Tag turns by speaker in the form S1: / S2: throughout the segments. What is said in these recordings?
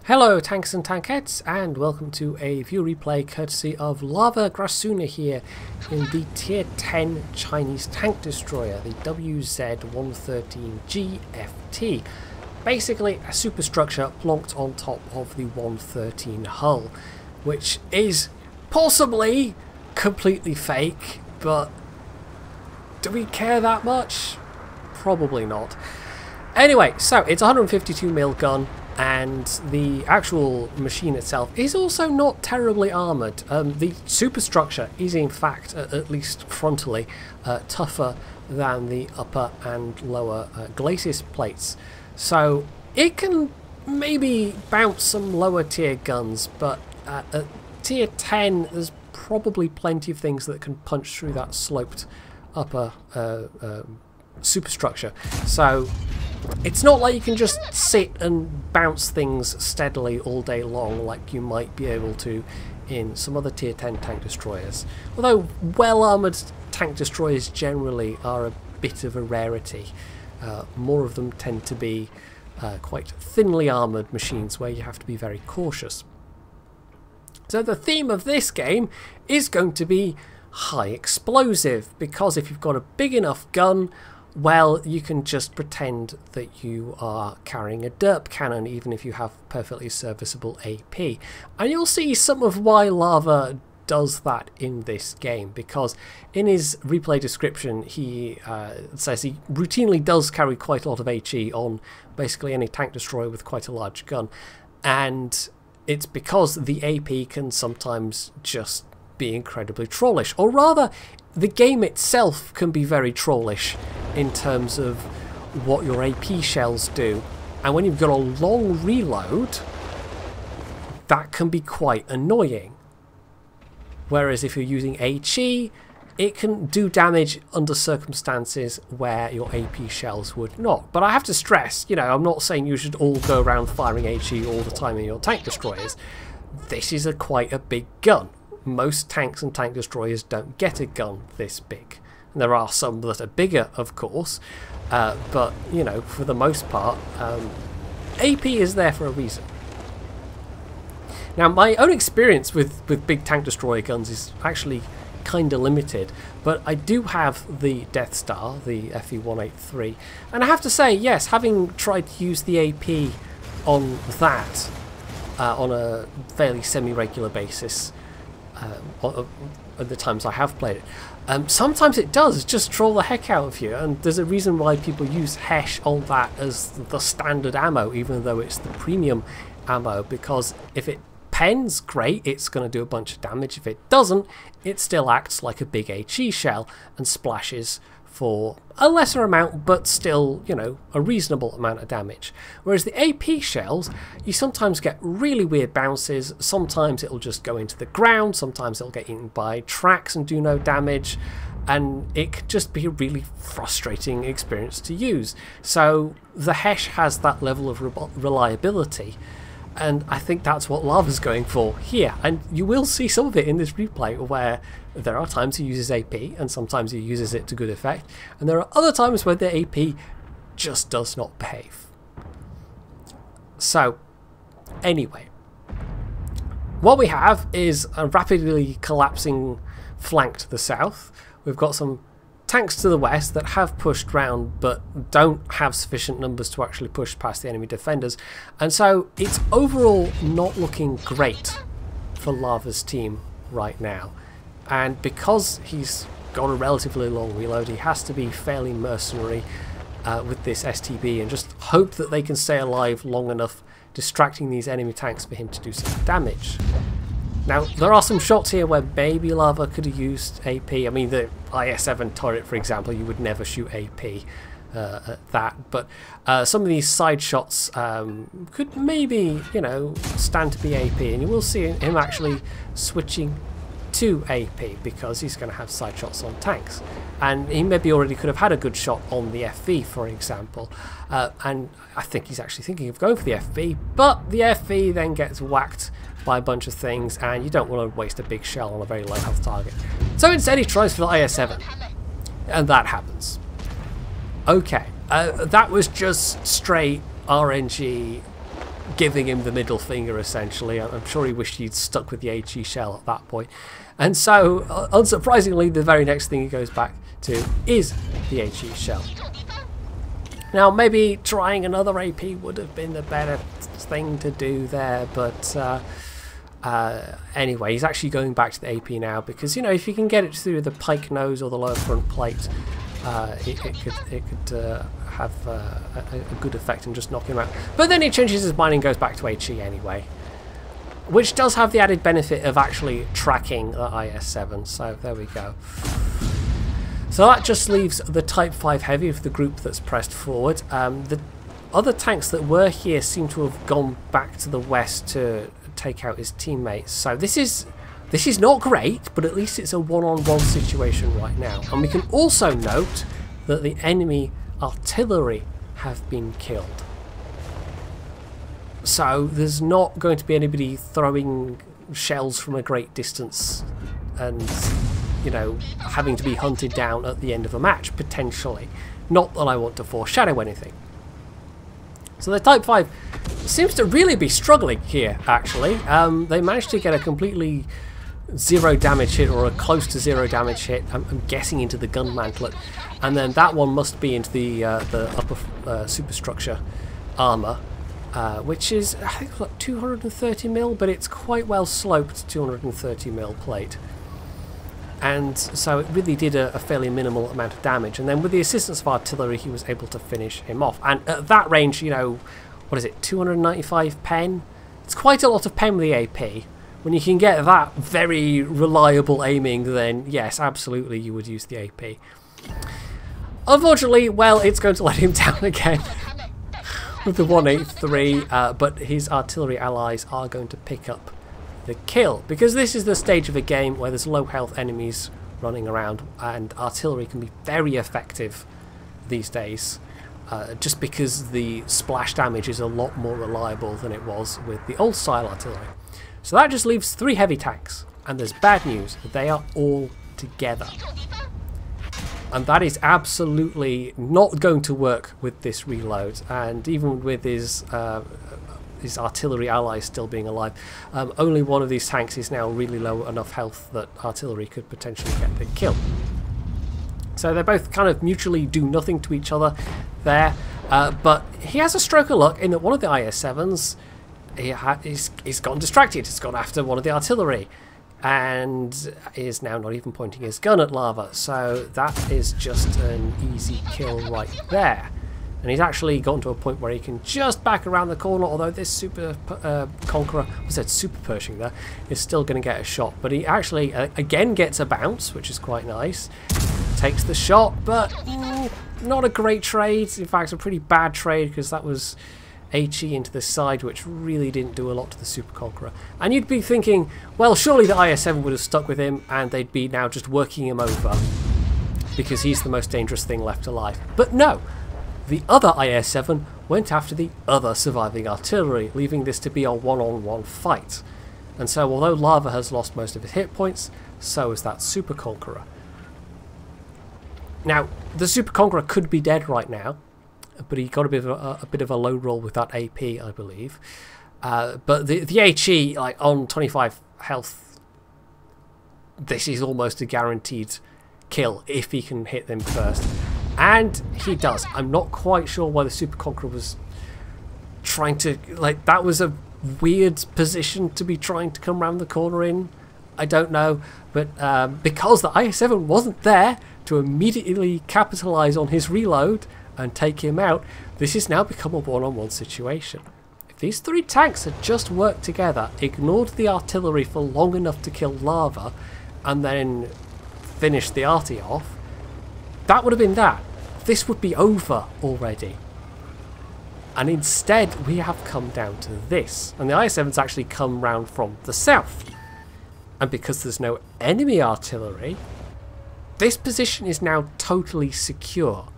S1: Hello tanks and tankettes, and welcome to a view replay courtesy of Lava Grasuna here in the tier 10 Chinese tank destroyer, the WZ-113G FT. Basically a superstructure plonked on top of the 113 hull, which is possibly completely fake, but do we care that much? Probably not. Anyway, so it's a 152mm gun, and the actual machine itself is also not terribly armoured. The superstructure is in fact, at least frontally, tougher than the upper and lower glacis plates. So it can maybe bounce some lower tier guns, but at tier 10 there's probably plenty of things that can punch through that sloped upper superstructure. So it's not like you can just sit and bounce things steadily all day long like you might be able to in some other tier 10 tank destroyers. Although well-armoured tank destroyers generally are a bit of a rarity. More of them tend to be quite thinly armoured machines where you have to be very cautious. So the theme of this game is going to be high explosive, because if you've got a big enough gun, well, you can just pretend that you are carrying a derp cannon even if you have perfectly serviceable AP. And you'll see some of why Lava does that in this game, because in his replay description he says he routinely does carry quite a lot of HE on basically any tank destroyer with quite a large gun, and it's because the AP can sometimes just be incredibly trollish, or rather the game itself can be very trollish in terms of what your AP shells do, and when you've got a long reload that can be quite annoying. Whereas if you're using HE, it can do damage under circumstances where your AP shells would not. But I have to stress, you know, I'm not saying you should all go around firing HE all the time in your tank destroyers. This is quite a big gun. Most tanks and tank destroyers don't get a gun this big. And there are some that are bigger, of course, but, you know, for the most part, AP is there for a reason. Now, my own experience with big tank destroyer guns is actually kind of limited, but I do have the Death Star, the FE-183, and I have to say, yes, having tried to use the AP on that on a fairly semi-regular basis, at the times I have played it, sometimes it does just troll the heck out of you, and there's a reason why people use HESH on that as the standard ammo, even though it's the premium ammo, because if it pens, great, it's going to do a bunch of damage. If it doesn't, it still acts like a big HE shell and splashes for a lesser amount, but still, you know, a reasonable amount of damage. Whereas the AP shells, you sometimes get really weird bounces. Sometimes it'll just go into the ground, sometimes it'll get eaten by tracks and do no damage, and it can just be a really frustrating experience to use. So the HESH has that level of reliability, and I think that's what Lava's going for here. And you will see some of it in this replay, where there are times he uses AP and sometimes he uses it to good effect, and there are other times where the AP just does not behave. So anyway, what we have is a rapidly collapsing flank to the south. We've got some tanks to the west that have pushed round but don't have sufficient numbers to actually push past the enemy defenders, and so it's overall not looking great for Lava's team right now. And because he's got a relatively long reload, he has to be fairly mercenary with this STB and just hope that they can stay alive long enough distracting these enemy tanks for him to do some damage. Now, there are some shots here where maybe Lava could have used AP. I mean, the IS-7 turret, for example, you would never shoot AP at that. But some of these side shots could maybe, you know, stand to be AP. And you will see him actually switching to AP because he's going to have side shots on tanks. And he maybe already could have had a good shot on the FV, for example. And I think he's actually thinking of going for the FV. But the FV then gets whacked by a bunch of things, and you don't want to waste a big shell on a very low health target. So instead he tries for the IS-7, and that happens. Okay, that was just straight RNG giving him the middle finger, essentially. I'm sure he wished he'd stuck with the HE shell at that point. And so, unsurprisingly, the very next thing he goes back to is the HE shell. Now, maybe trying another AP would have been the better thing to do there, but anyway, he's actually going back to the AP now because, you know, if you can get it through the pike nose or the lower front plate, it could have a good effect and just knock him out. But then he changes his mind and goes back to HE anyway, which does have the added benefit of actually tracking the IS-7, so there we go. So that just leaves the Type 5 Heavy of the group that's pressed forward. The other tanks that were here seem to have gone back to the west to take out his teammates, so this is not great, but at least it's a one-on-one situation right now. And we can also note that the enemy artillery have been killed. So there's not going to be anybody throwing shells from a great distance and, you know, having to be hunted down at the end of a match, potentially. Not that I want to foreshadow anything. So the Type 5 seems to really be struggling here, actually. They managed to get a completely zero damage hit, or a close to zero damage hit, I'm guessing into the gun mantlet, and then that one must be into the upper superstructure armour, which is, I think, like 230mm, but it's quite well sloped 230mm plate, and so it really did a fairly minimal amount of damage. And then with the assistance of artillery, he was able to finish him off. And at that range, you know, what is it, 295 pen? It's quite a lot of pen with the AP. When you can get that very reliable aiming, then yes, absolutely you would use the AP. Unfortunately, well, it's going to let him down again with the 183, but his artillery allies are going to pick up the kill, because this is the stage of a game where there's low health enemies running around, and artillery can be very effective these days, just because the splash damage is a lot more reliable than it was with the old style artillery. So that just leaves 3 heavy tanks, and there's bad news, they are all together. And that is absolutely not going to work with this reload, and even with his artillery allies still being alive, only one of these tanks is now really low enough health that artillery could potentially get the kill. So they both kind of mutually do nothing to each other there, but he has a stroke of luck in that one of the IS-7s, he's gotten distracted. It's gone after one of the artillery and is now not even pointing his gun at lava, so that is just an easy kill right there. And he's actually gotten to a point where he can just back around the corner, although this Super Conqueror, I said Super Pershing there, is still going to get a shot. But he actually, again, gets a bounce, which is quite nice. Takes the shot, but not a great trade. In fact, a pretty bad trade, because that was HE into the side, which really didn't do a lot to the Super Conqueror. And you'd be thinking, well, surely the IS-7 would have stuck with him, and they'd be now just working him over, because he's the most dangerous thing left alive. But no! The other IS-7 went after the other surviving artillery, leaving this to be a one-on-one fight. And so, although Lava has lost most of his hit points, so has that Super Conqueror. Now, the Super Conqueror could be dead right now, but he got a bit of a low roll with that AP, I believe. But the HE, like on 25 health, this is almost a guaranteed kill if he can hit them first. And he does. I'm not quite sure why the Super Conqueror was trying to, like, that was a weird position to be trying to come around the corner in. I don't know, but because the IS-7 wasn't there to immediately capitalise on his reload and take him out, this has now become a one-on-one situation. If these 3 tanks had just worked together, ignored the artillery for long enough to kill Lava, and then finished the arty off, that would have been that. This would be over already. And instead, we have come down to this. And the IS-7's actually come round from the south. And because there's no enemy artillery, this position is now totally secure.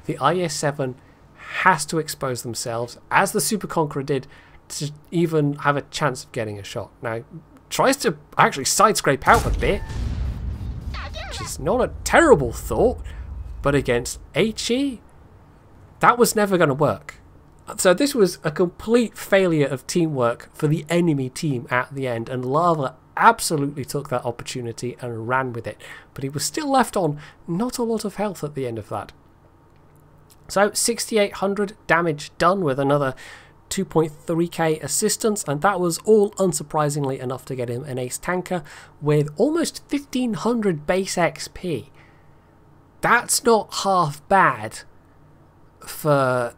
S1: The IS-7 has to expose themselves, as the Super Conqueror did, to even have a chance of getting a shot. Now, tries to actually side-scrape out a bit, which is not a terrible thought, but against HE, that was never going to work. So this was a complete failure of teamwork for the enemy team at the end, and Lava absolutely took that opportunity and ran with it, but he was still left on not a lot of health at the end of that. So 6,800 damage done with another 2.3k assistance, and that was all unsurprisingly enough to get him an ace tanker with almost 1,500 base XP. That's not half bad for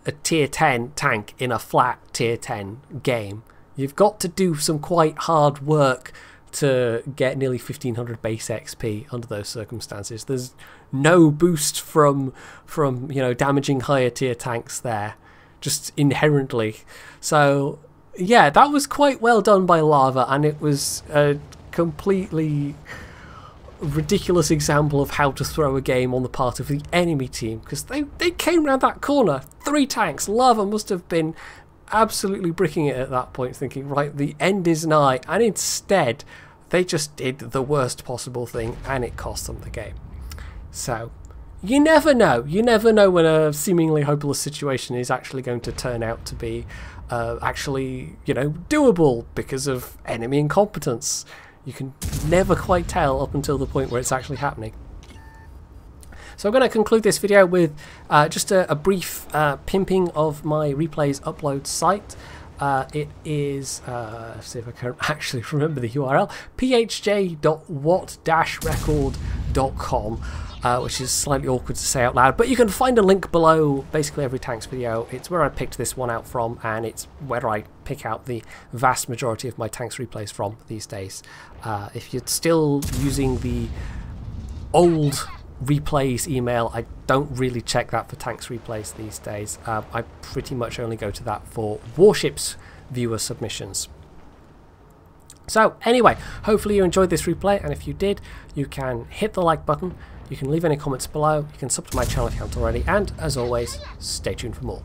S1: a tier 10 tank in a flat tier 10 game. You've got to do some quite hard work to get nearly 1,500 base XP under those circumstances. There's no boost from you know, damaging higher tier tanks there, just inherently. So yeah, that was quite well done by Lava, and it was a completely ridiculous example of how to throw a game on the part of the enemy team, because they came around that corner, 3 tanks. Lava must have been absolutely bricking it at that point, thinking, right, the end is nigh, and instead they just did the worst possible thing, and it cost them the game. So you never know when a seemingly hopeless situation is actually going to turn out to be actually, you know, doable because of enemy incompetence. You can never quite tell up until the point where it's actually happening. So I'm going to conclude this video with just a brief pimping of my replays upload site. It is, let's see if I can actually remember the URL, phj.what-record.com, which is slightly awkward to say out loud, but you can find a link below basically every tanks video. It's where I picked this one out from, and it's where I pick out the vast majority of my tanks replays from these days. If you're still using the old replays email, I don't really check that for tanks replays these days. I pretty much only go to that for warships viewer submissions. So anyway, hopefully you enjoyed this replay, and if you did, you can hit the like button, you can leave any comments below, you can sub to my channel if you haven't already, and as always, stay tuned for more.